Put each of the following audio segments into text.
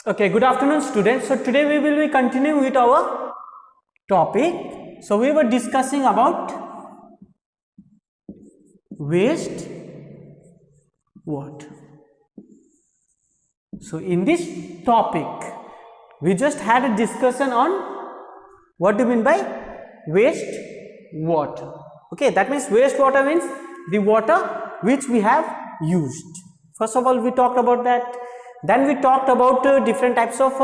Okay, good afternoon students. So today we will be continuing with our topic. So we were discussing about waste water. So in this topic we just had a discussion on what do you mean by waste water. Okay, that means waste water means the water which we have used. First of all we talked about that. Then we talked about different types of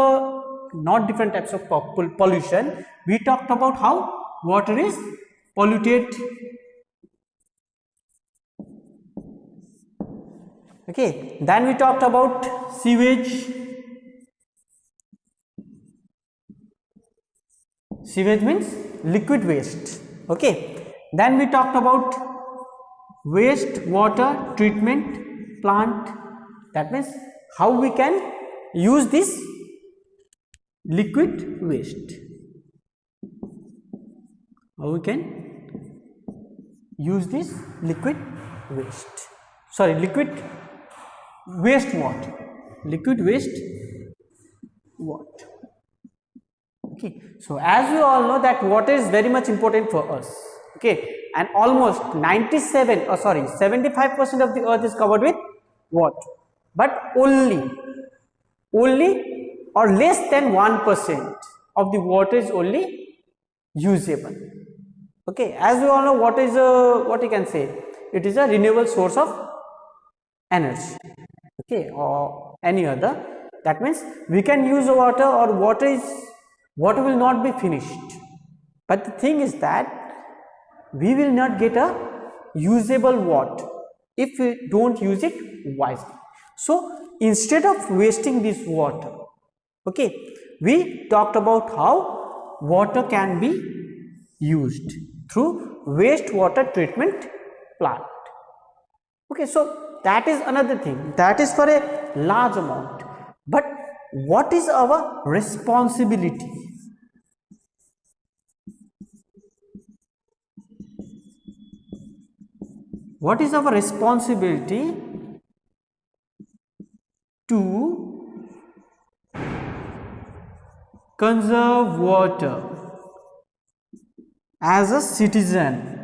not different types of pollution. We talked about how water is polluted. Okay, then we talked about sewage. Sewage means liquid waste. Okay, then we talked about waste water treatment plant. That means how we can use this liquid waste. How we can use this liquid waste. Sorry, liquid waste water. Liquid waste water. Okay, so as we all know that water is very much important for us. Okay, and almost 75% of the earth is covered with water, but only or less than 1% of the water is only usable. Okay, as we all know, water is a, what you can say, it is a renewable source of energy. Okay, or any other. That means we can use water, or water will not be finished. But the thing is that we will not get a usable water if we don't use it wisely. So instead of wasting this water, okay, we talked about how water can be used through wastewater treatment plant. Okay, so that is another thing, that is for a large amount. But what is our responsibility? What is our responsibility to conserve water as a citizen?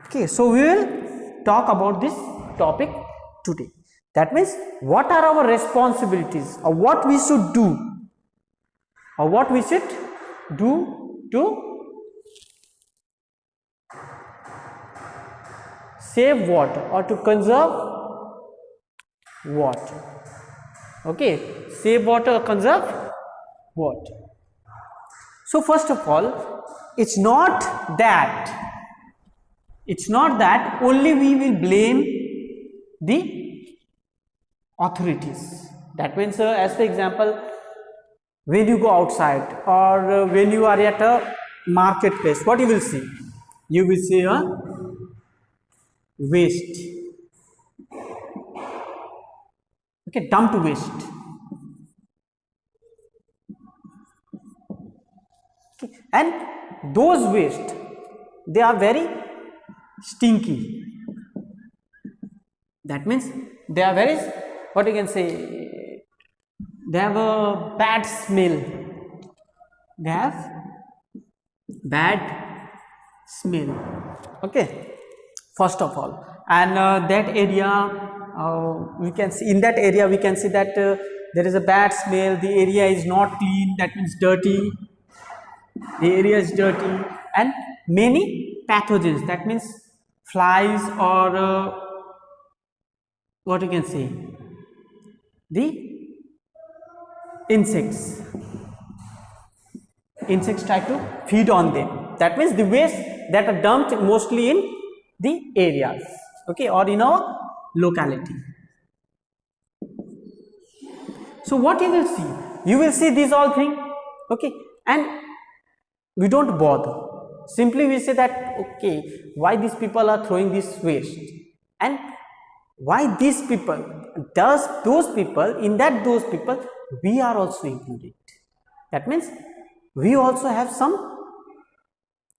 Okay, so we will talk about this topic today. That means what are our responsibilities, or what we should do, or what we should do to save water or to conserve water. Okay, save water, conserve water. So first of all, it's not that only we will blame the authorities. That means as for example, when you go outside, or when you are at a marketplace, what you will see? You will see a waste. Okay, dumped waste. Okay. And those waste, they are very stinky. That means they are very, what you can say, they have a bad smell. They have bad smell. Okay, first of all, and that area, we can see, in that area we can see that there is a bad smell. The area is not clean, that means dirty. The area is dirty, and many pathogens, that means flies, or what you can say, the insects try to feed on them. That means the waste that are dumped mostly in the areas, okay, or in our locality. So what you will see these all things, okay, and we don't bother. Simply we say that, okay, why these people are throwing this waste, and why these people, those people we are also included. That means we also have some,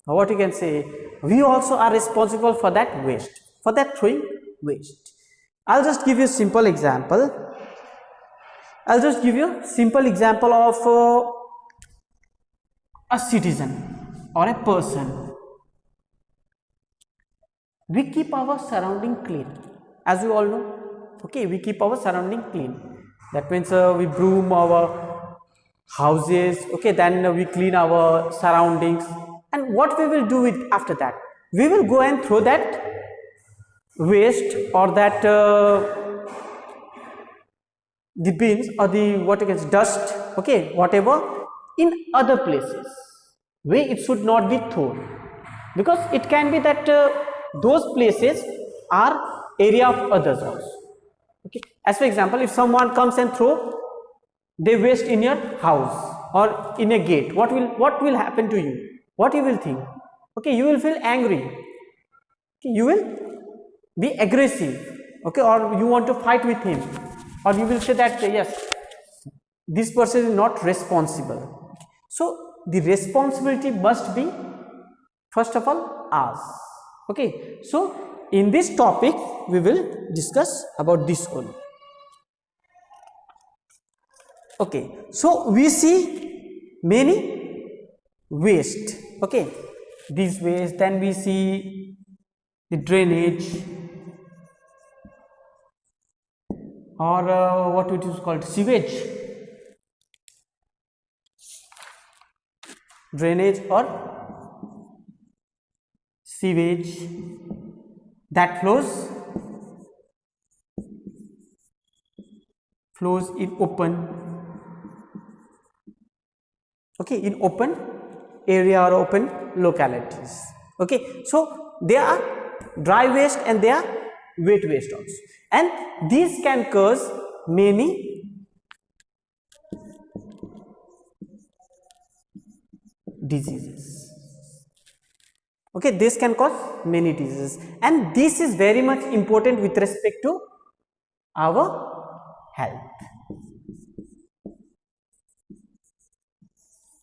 what you can say, we also are responsible for that waste, for that throwing waste. I'll just give you a simple example. I'll just give you a simple example of a citizen or a person. We keep our surrounding clean, as you all know. Okay, we keep our surrounding clean. That means we broom our houses. Okay, then we clean our surroundings. And what we will do with after that? We will go and throw that waste or that the bins or the what you can say, dust, okay, whatever, in other places where it should not be thrown, because it can be that those places are area of others also. Okay, as for example, if someone comes and throw their waste in your house or in a gate, what will happen to you? What you will think? Okay, you will feel angry. Okay, you will be aggressive. Okay, or you want to fight with him, or you will say that yes, this person is not responsible. So the responsibility must be first of all ours. Okay, so in this topic we will discuss about this only. Okay, so we see many waste. Okay, these waste, then we see the drainage, or what it is called, sewage, drainage or sewage that flows in open, okay, in open area or open localities. Okay, so they are dry waste and they are wet waste also, and these can cause many diseases. Okay, this can cause many diseases, and this is very much important with respect to our health.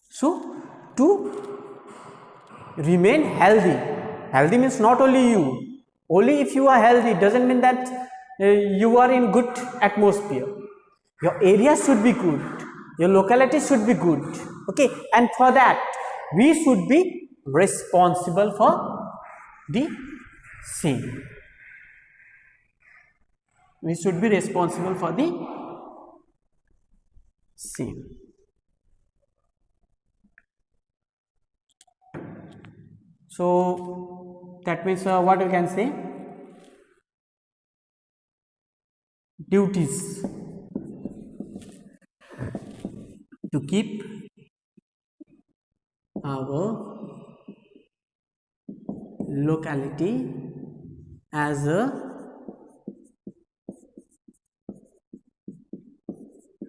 So to remain healthy, healthy means not only you, only if you are healthy doesn't mean that you are in good atmosphere. Your area should be good, your locality should be good. Okay, and for that we should be responsible for the same. We should be responsible for the same. So that means what we can say, duties to keep our locality as a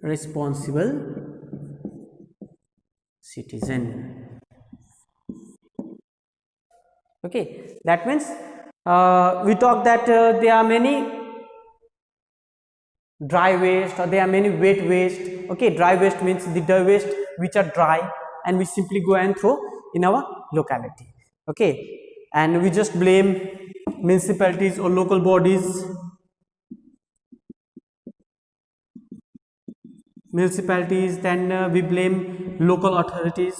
responsible citizen. Okay, that means we talk that there are many dry waste or there are many wet waste. Okay, dry waste means the waste which are dry and we simply go and throw in our locality. Okay, and we just blame municipalities or local bodies, then we blame local authorities.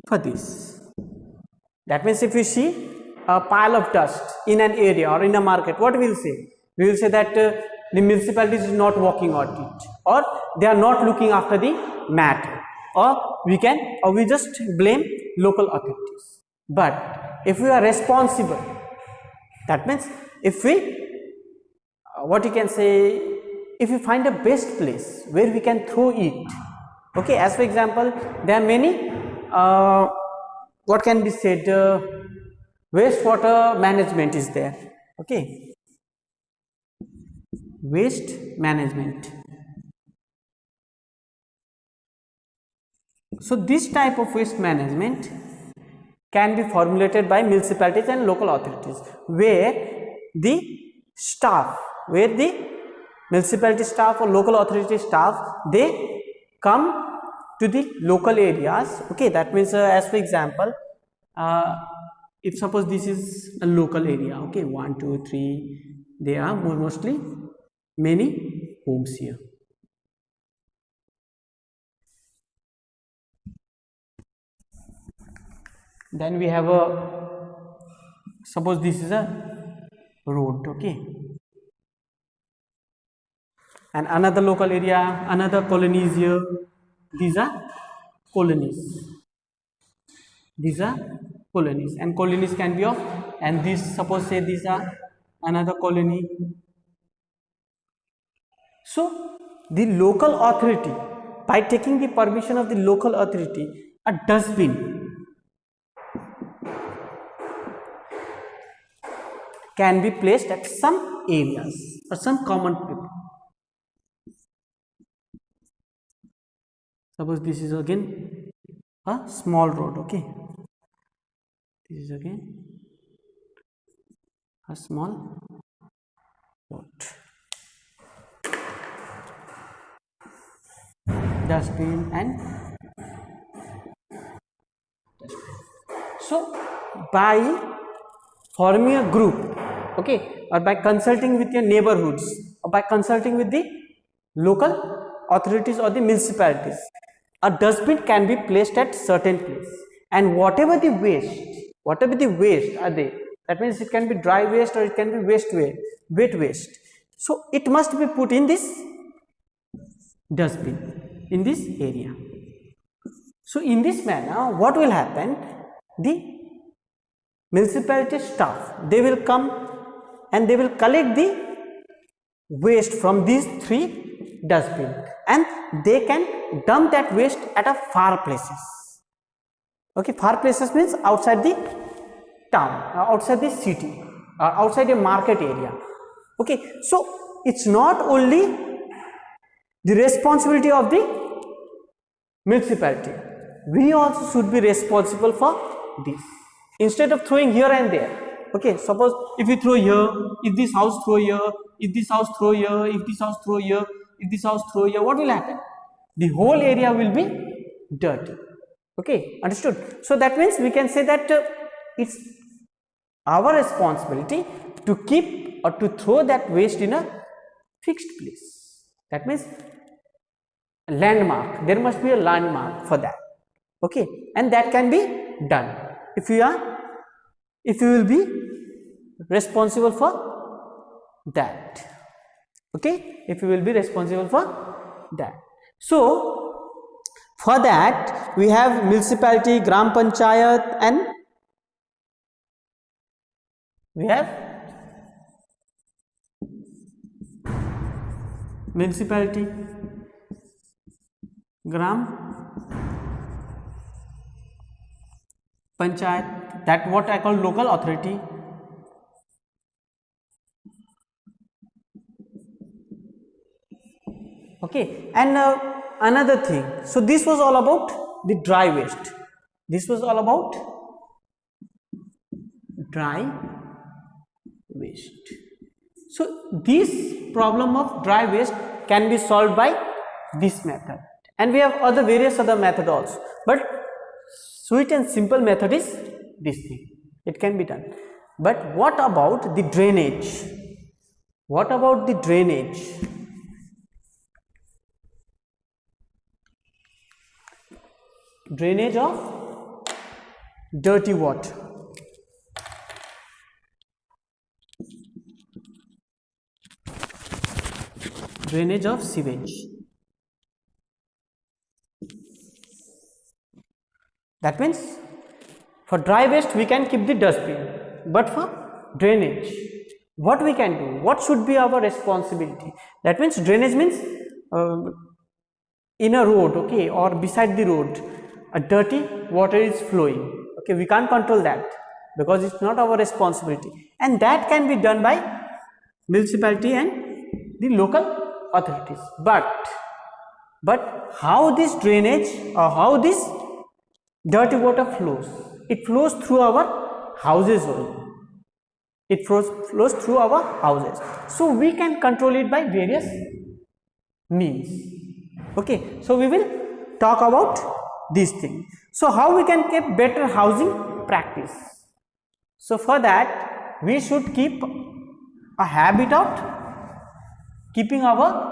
For this, that means if we see a pile of dust in an area or in a market, what we will say? We will say that the municipality is not working on it, or they are not looking after the matter, or we just blame local authorities. But if we are responsible, that means if we what you can say, if we find a best place where we can throw it. Okay, as for example, there are many what can be said, wastewater management is there. Okay, waste management. So this type of waste management can be formulated by municipalities and local authorities, where the municipality staff or local authority staff, they come to the local areas. Okay, that means as for example, if suppose this is a local area, okay, 1 2 3, there are mostly many homes here. Then we have a, suppose this is a road, okay, and another local area, another colonies here. These are colonies. These are colonies, and colonies can be of, and this, suppose say these are another colony. So the local authority, by taking the permission of the local authority, a dustbin can be placed at some areas or some common people. Suppose this is again a small road, okay, this is again a small road. Dustbin and dustbin. So by forming a group, okay, or by consulting with your neighborhoods, or by consulting with the local authorities or the municipalities, a dustbin can be placed at certain place, and whatever the waste are there, that means it can be dry waste or it can be wet waste, so it must be put in this dustbin in this area. So in this manner, what will happen, the municipality staff, they will come and they will collect the waste from these 3 dustbins, and they can dump that waste at a far places. Okay, far places means outside the town, outside the city, or outside a market area. Okay, so it's not only the responsibility of the municipality, we also should be responsible for this. Instead of throwing here and there, okay, suppose if we throw here, if this house throw here, if this house throw here, if this house throw here, if this house throw here, what will happen? The whole area will be dirty. Okay, understood? So that means we can say that it's our responsibility to keep or to throw that waste in a fixed place. That means a landmark, there must be a landmark for that. Okay, and that can be done if you will be responsible for that. Okay, if you will be responsible for that. So for that we have municipality, gram panchayat, and we have municipality, gram panchayat, that what I call local authority. Okay, and another thing, so this was all about the dry waste. This was all about dry waste. So this problem of dry waste can be solved by this method, and we have various other methods also, but sweet and simple method is this thing. It can be done. But what about the drainage? What about the drainage? Drainage of dirty water. Drainage of sewage. That means for dry waste we can keep the dustbin, but for drainage, what we can do, what should be our responsibility? That means drainage means in a road, okay, or beside the road, a dirty water is flowing. Okay, we can't control that because it's not our responsibility, and that can be done by municipality and the local authorities. But how this drainage or how this dirty water flows? It flows through our houses only. It flows through our houses. So we can control it by various means. Okay, so we will talk about these things. So how we can keep better housing practice. So for that we should keep a habit of keeping our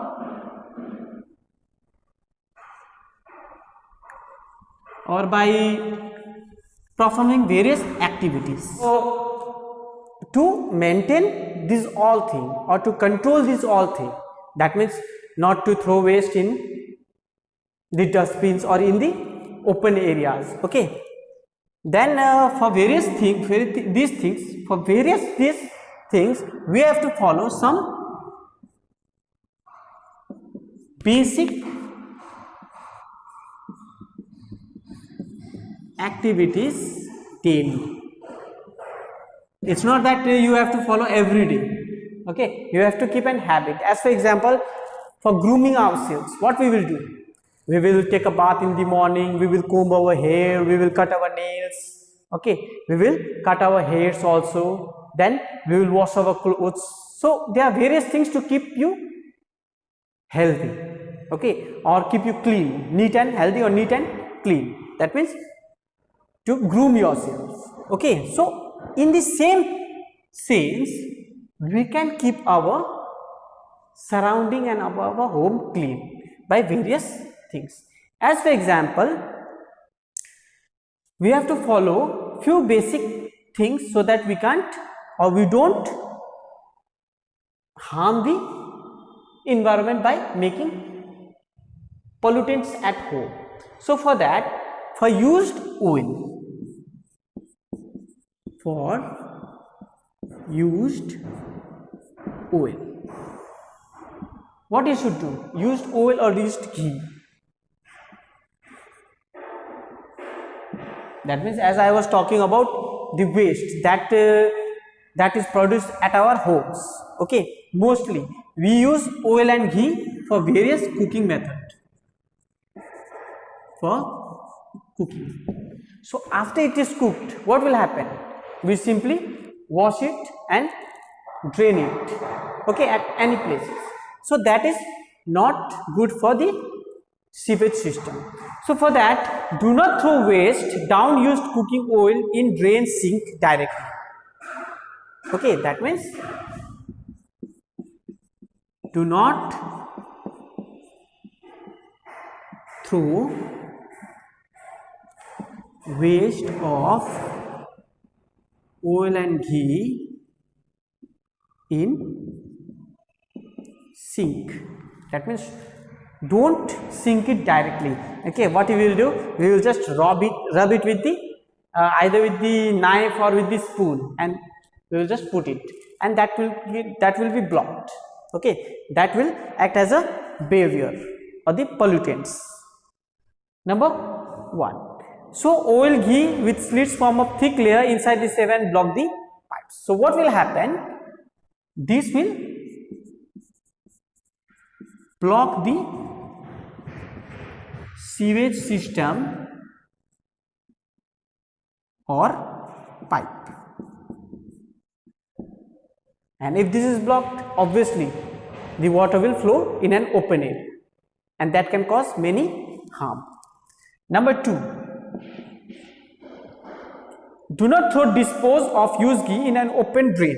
or by performing various activities. So to maintain this all thing or to control this all thing, that means not to throw waste in the dustbins or in the open areas. Okay, then for various things, these things we have to follow some basic activities daily. It's not that you have to follow every day. Okay, you have to keep an habit. As for example, for grooming ourselves, what we will do? We will take a bath in the morning, we will comb our hair, we will cut our nails. Okay, we will cut our hairs also, then we will wash our clothes. So there are various things to keep you healthy, okay, or keep you clean, neat and healthy or neat and clean. That means to groom yourself. Okay, so in the same sense, we can keep our surrounding and our home clean by various things. As for example, we have to follow few basic things so that we can't or we don't harm the environment by making pollutants at home. So for that, for used oil, what you should do? Used oil or used ghee. That means, as I was talking about the waste that is produced at our homes. Okay, mostly we use oil and ghee for various cooking methods. For cooking. So after it is cooked, what will happen? We simply wash it and drain it. Okay, at any places. So that is not good for the sewage system. So for that, do not throw waste down used cooking oil in drain sink directly. Okay, that means do not throw waste of oil and ghee in sink. That means don't sink it directly. Okay, what we will do? We will just rub it with the either with the knife or with the spoon, and we will just put it, and that will be blocked. Okay, that will act as a barrier or the pollutants. Number 1. So oil ghee with slits form a thick layer inside the sieve and block the pipes. So what will happen? This will block the sewage system or pipe. And if this is blocked, obviously the water will flow in an open area, and that can cause many harm. Number 2. Do not dispose of used ghee in an open drain.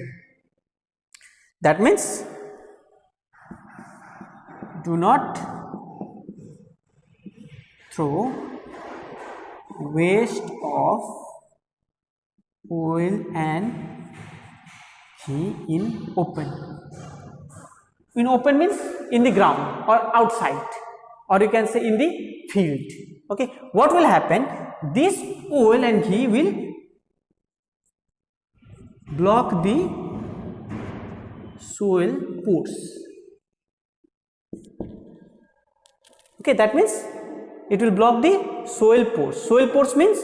That means do not throw waste of oil and ghee in open. In open means in the ground or outside, or you can say in the field. Okay, what will happen? This oil and ghee will block the soil pores. Okay, that means it will block the soil pores. Soil pores means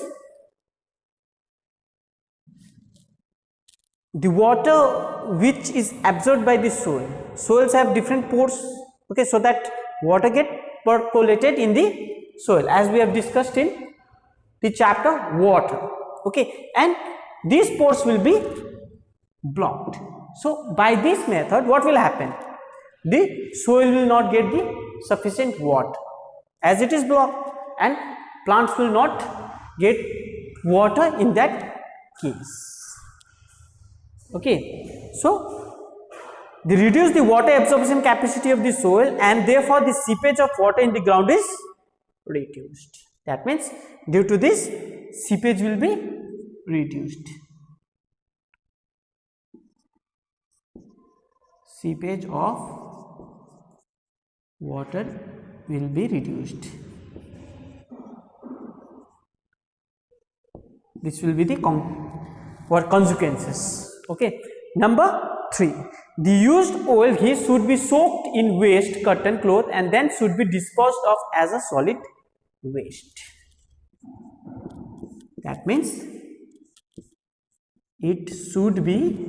the water which is absorbed by the soil. Soils have different pores. Okay, so that water get percolated in the soil, as we have discussed in the chapter water. Okay, and these pores will be blocked. So by this method, what will happen? The soil will not get the sufficient water, as it is blocked, and plants will not get water in that case. Okay, so they reduce the water absorption capacity of the soil, and therefore the seepage of water in the ground is reduced. That means due to this, seepage will be reduced. Seepage of water will be reduced. This will be the consequences. Okay. Number 3. The used oil ghee should be soaked in waste cotton cloth and then should be disposed of as a solid waste. That means it should be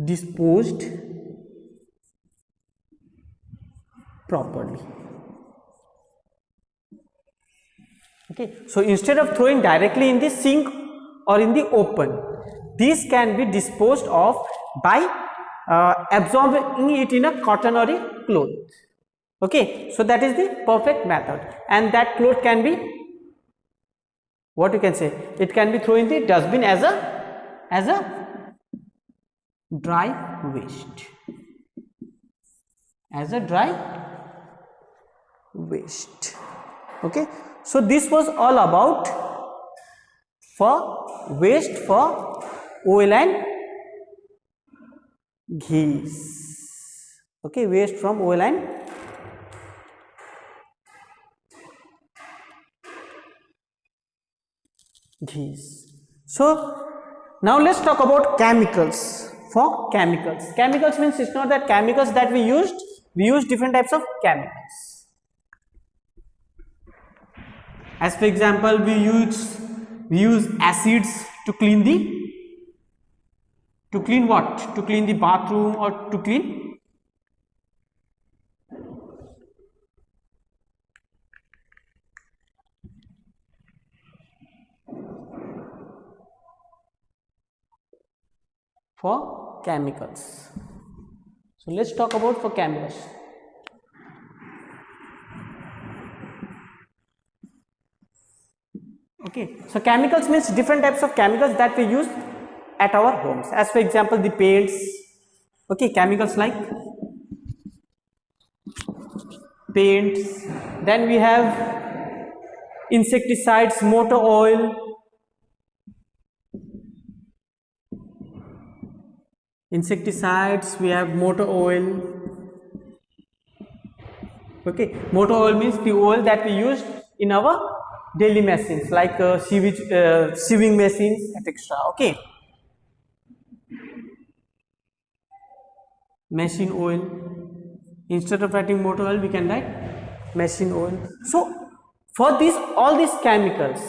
disposed properly. Okay, so instead of throwing directly in the sink or in the open, this can be disposed of by absorbing it in a cotton or a cloth. Okay, so that is the perfect method, and that cloth can be, what you can say, it can be thrown in the dustbin as a dry waste, Okay, so this was all about for waste for oil and ghees. Okay, waste from oil and ghees. So now let's talk about chemicals. For chemicals, chemicals means it's not that chemicals that we use different types of chemicals. As for example, we use acids to clean what? To clean the bathroom or to clean for chemicals. So let's talk about for chemicals. Okay, so chemicals means different types of chemicals that we use at our homes. As for example, the paints. Okay, chemicals like paints. Then we have insecticides, motor oil. Insecticides, we have motor oil. Okay, motor oil means the oil that we use in our daily machines like sieving machines, etc. Okay, machine oil. Instead of writing motor oil, we can write machine oil. So for all these chemicals,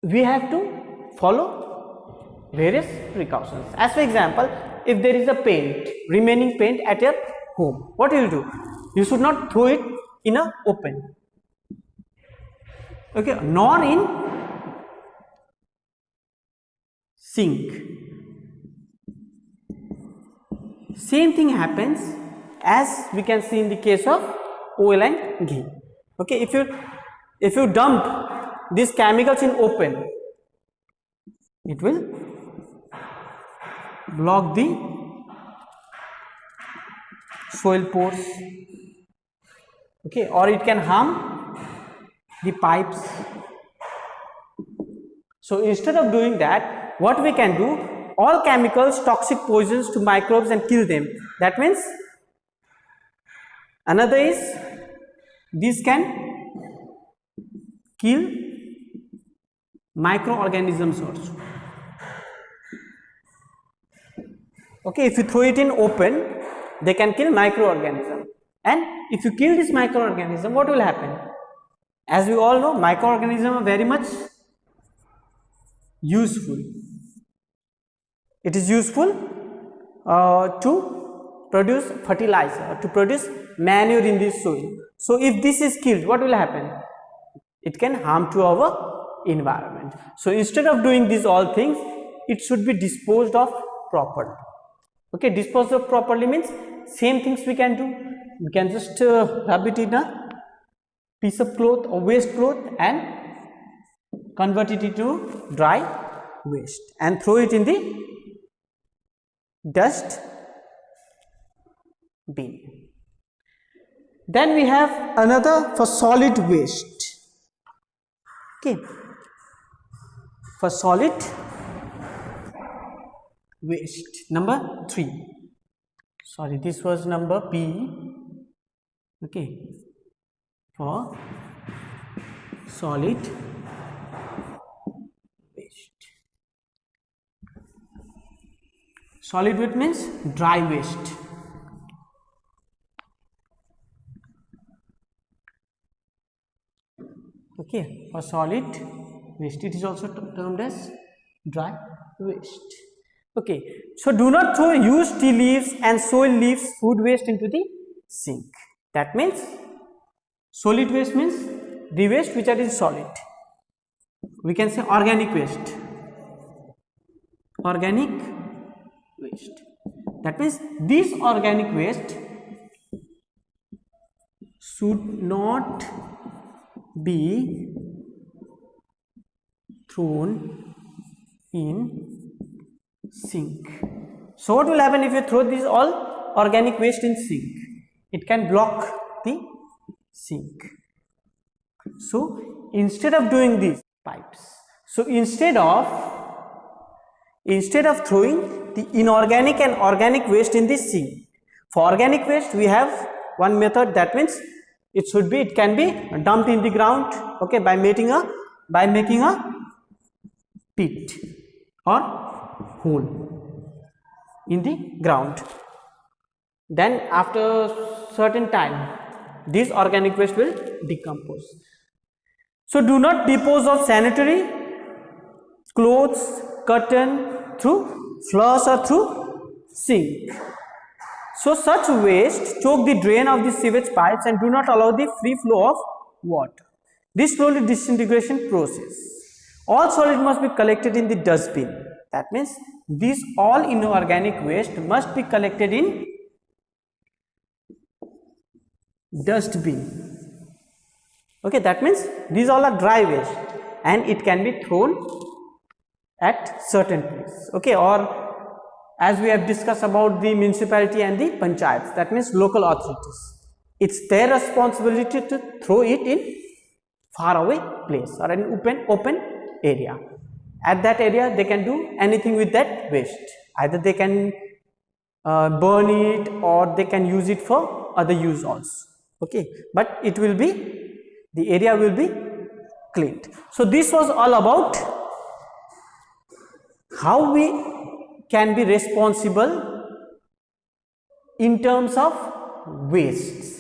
we have to follow various precautions. As for example, if there is a remaining paint at your home, what you will do? You should not throw it in a open. Okay, nor in sink. Same thing happens as we can see in the case of oil and ghee. Okay, if you dump these chemicals in open, it will block the soil pores. Okay, or it can harm the pipes. So instead of doing that, what we can do, all chemicals, toxic poisons to microbes and kill them. That means another is this can kill microorganisms also. Okay, if you throw it in open, they can kill microorganism, and if you kill this microorganism, what will happen? As we all know, microorganisms are very much useful. It is useful to produce fertilizer, to produce manure in this soil. So if this is killed, what will happen? It can harm to our environment. So instead of doing these all things, it should be disposed of properly. Okay, disposed of properly means same things we can do. We can just rub it in a piece of cloth or waste cloth and convert it into dry waste and throw it in the dust bin. Then we have another for solid waste. Okay, for solid waste, number 3. Sorry, this was number B. Okay, for solid waste. Solid waste means dry waste. Okay, for solid waste, it is also termed as dry waste. Okay, so do not throw used tea leaves and soil leaves food waste into the sink. That means solid waste means the waste which are in solid. We can say organic waste. Organic waste. That means this organic waste should not be thrown in sink. So what will happen if you throw this all organic waste in sink? It can block the sink. So instead of doing these pipes, so instead of throwing the inorganic and organic waste in the sink, for organic waste we have one method. That means it can be dumped in the ground, okay, by making a pit or hole in the ground. Then after certain time this organic waste will decompose. So do not dispose of sanitary, clothes, curtain through flush or through sink. So such waste choke the drain of the sewage pipes and do not allow the free flow of water. This slowly disintegration process. All solid must be collected in the dustbin. That means these all inorganic waste must be collected in dustbin. Okay, that means these all are dry waste and it can be thrown at certain place. Okay, or as we have discussed about the municipality and the panchayats, that means local authorities, it's their responsibility to throw it in far away place or an open area. At that area they can do anything with that waste. Either they can burn it or they can use it for other use also. Okay, but it will be, the area will be cleaned. So this was all about how we can be responsible in terms of wastes.